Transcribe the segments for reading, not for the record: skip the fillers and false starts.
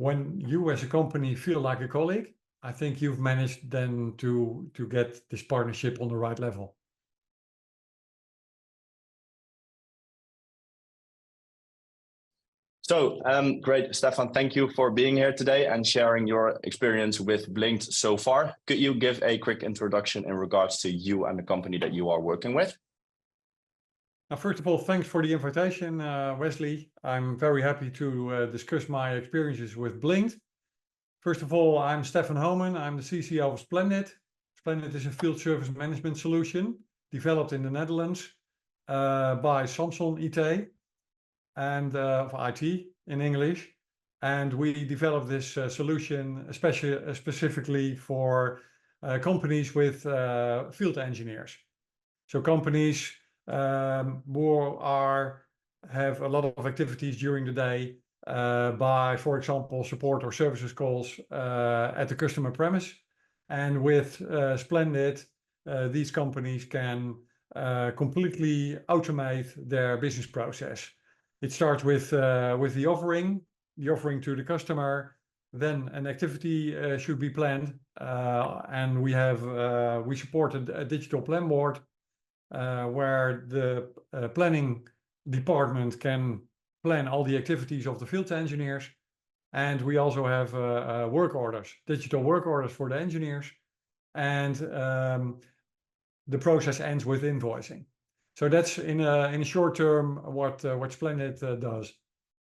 when you as a company feel like a colleague, I think you've managed then to get this partnership on the right level. So great, Stefan, thank you for being here today and sharing your experience with Blynked so far. Could you give a quick introduction in regards to you and the company that you are working with? First of all, thanks for the invitation, Wesley. I'm very happy to discuss my experiences with Blynked. First of all, I'm Stefan Homan. I'm the CCO of Splendid. Splendid is a field service management solution developed in the Netherlands by Samson IT and of IT in English. And we developed this solution specifically for companies with field engineers. So companies who have a lot of activities during the day by, for example, support or services calls at the customer premise. And with Splendid, these companies can completely automate their business process. It starts with the offering to the customer. Then an activity should be planned, and we supported a digital plan board where the planning department can plan all the activities of the field engineers. And we also have work orders, digital work orders for the engineers. And the process ends with invoicing. So that's in a short term what Splendid does.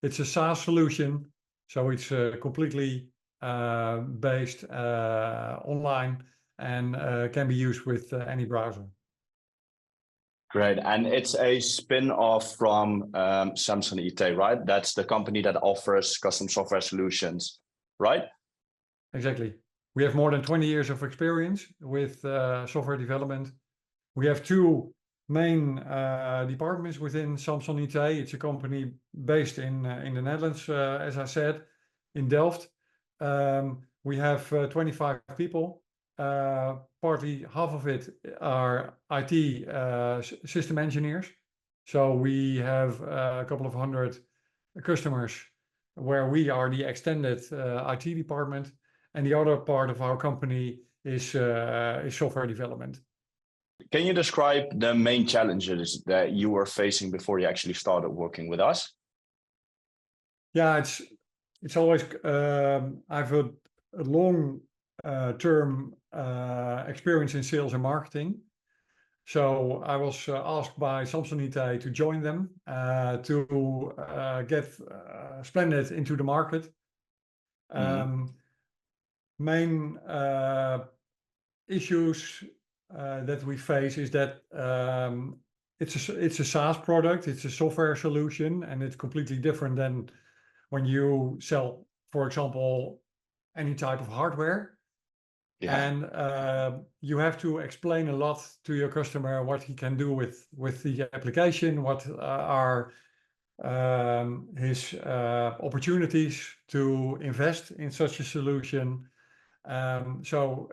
It's a SaaS solution, so it's completely based online and can be used with any browser. Great, and it's a spin-off from Samson IT, right? That's the company that offers custom software solutions, right? Exactly. We have more than 20 years of experience with software development. We have two main departments within Samson IT. It's a company based in the Netherlands, as I said, in Delft. We have 25 people. Partly half of it are IT system engineers. So we have a couple of hundred customers where we are the extended IT department, and the other part of our company is software development. Can you describe the main challenges that you were facing before you actually started working with us? Yeah, it's always I've a long term experience in sales and marketing. So I was asked by Samson IT to join them to get Splendid into the market. Main issues that we face is that it's a SaaS product, it's a software solution, and it's completely different than when you sell, for example, any type of hardware. Yeah. And you have to explain a lot to your customer what he can do with the application, what are his opportunities to invest in such a solution. So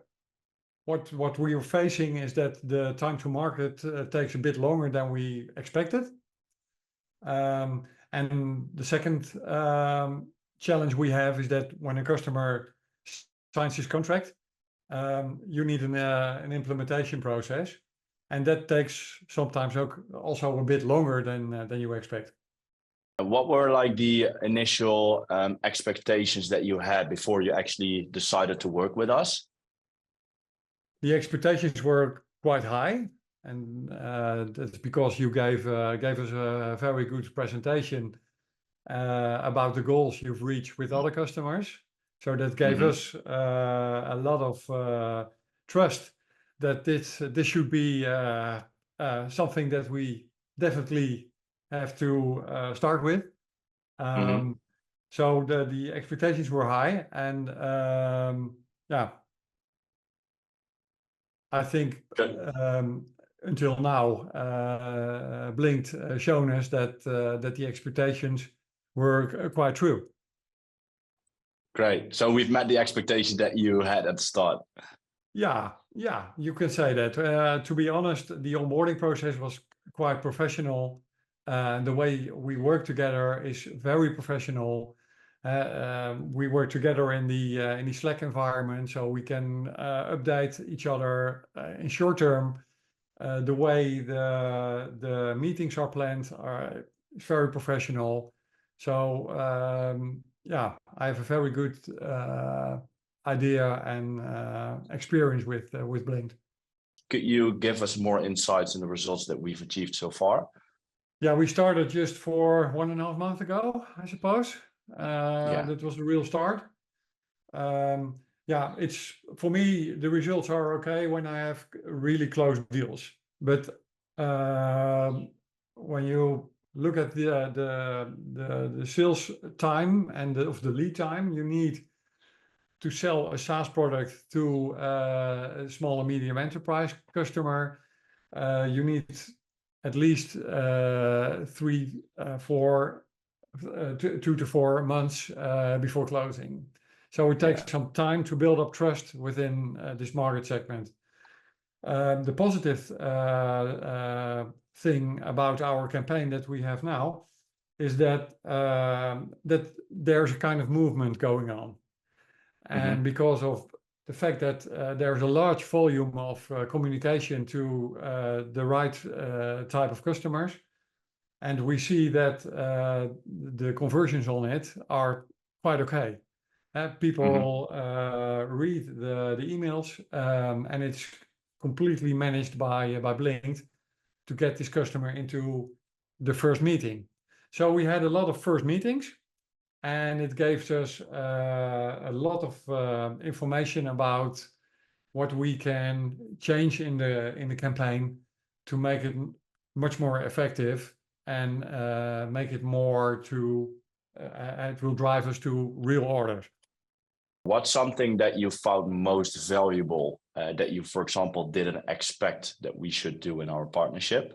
what we are facing is that the time to market takes a bit longer than we expected. And the second challenge we have is that when a customer signs his contract, you need an implementation process, and that takes sometimes also a bit longer than you expect. What were like the initial expectations that you had before you actually decided to work with us? The expectations were quite high, and that's because you gave us a very good presentation about the goals you've reached with other customers. So that gave us a lot of trust that this should be something that we definitely have to start with. So the expectations were high, and yeah, I think until now, Blynked shown us that the expectations were quite true. Great. So we've met the expectation that you had at the start. Yeah, you can say that. To be honest, the onboarding process was quite professional. The way we work together is very professional. We work together in the Slack environment, so we can update each other in short term. The way the meetings are planned are very professional. So yeah, I have a very good idea and experience with Blynked. Could you give us more insights in the results that we've achieved so far? Yeah, we started just for 1.5 months ago, I suppose. That was the real start. Yeah, it's for me, the results are okay when I have really close deals. But when you look at the sales time and of the lead time, you need to sell a SaaS product to a small and medium enterprise customer. You need at least 2 to 4 months before closing. So it takes some time to build up trust within this market segment. The positive thing about our campaign that we have now is that that there's a kind of movement going on. And because of the fact that there's a large volume of communication to the right type of customers, and we see that the conversions on it are quite okay. People read the emails, and it's completely managed by Blynked to get this customer into the first meeting. So we had a lot of first meetings, and it gave us a lot of information about what we can change in the campaign to make it much more effective and make it more to it will drive us to real orders. What's something that you found most valuable that you, for example, didn't expect that we should do in our partnership?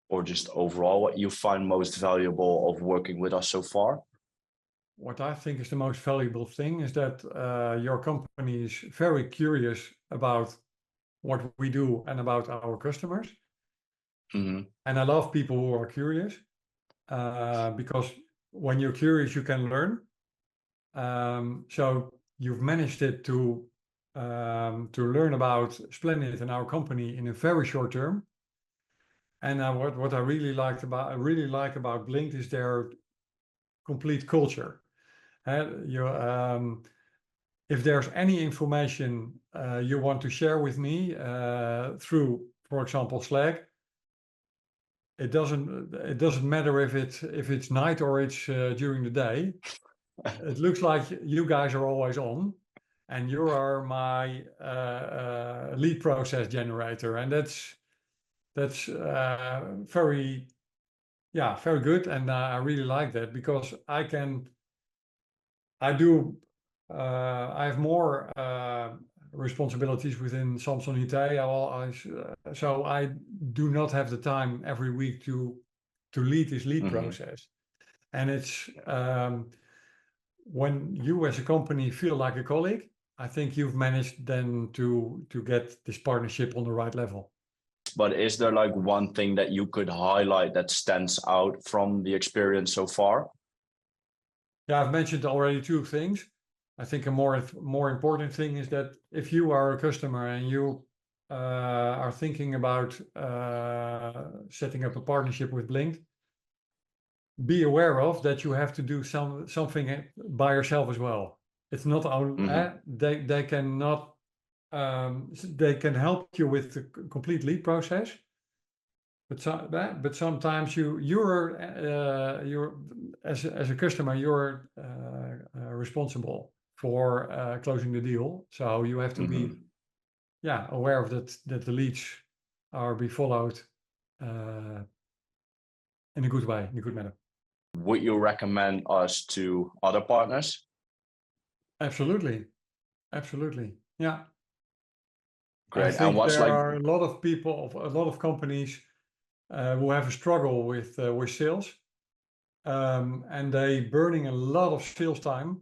Or just overall, what you find most valuable of working with us so far? What I think is the most valuable thing is that your company is very curious about what we do and about our customers. And I love people who are curious because when you're curious, you can learn. So you've managed it to learn about Splendid and our company in a very short term. And what I really like about Blynked is their complete culture. If there's any information you want to share with me through, for example, Slack, it doesn't matter if it's night or it's during the day. It looks like you guys are always on, and you are my lead process generator, and that's very good, and I really like that because I have more responsibilities within Samsung IT. So I do not have the time every week to lead this lead process. And it's when you as a company feel like a colleague, I think you've managed then to get this partnership on the right level. But is there like one thing that you could highlight that stands out from the experience so far? Yeah, I've mentioned already 2 things. I think a more important thing is that if you are a customer and you are thinking about setting up a partnership with Blynked, be aware of that you have to do something by yourself as well. It's not only they cannot they can help you with the complete lead process, but sometimes you're as a customer, you're responsible for closing the deal. So you have to be aware of that the leads are be followed in a good way, in a good manner. Would you recommend us to other partners? Absolutely. Yeah. Great. I think there are a lot of people, a lot of companies who have a struggle with sales, and they burning a lot of sales time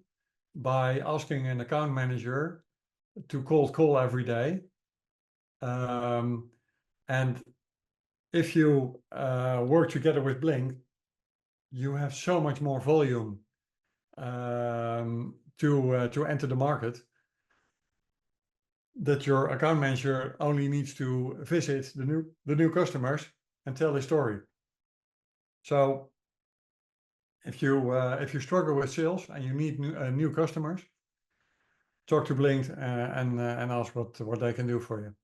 by asking an account manager to cold call every day. And if you work together with Blynked, you have so much more volume to enter the market, that your account manager only needs to visit the new customers and tell the story. So if you struggle with sales and you need new customers, talk to Blynked and ask what they can do for you.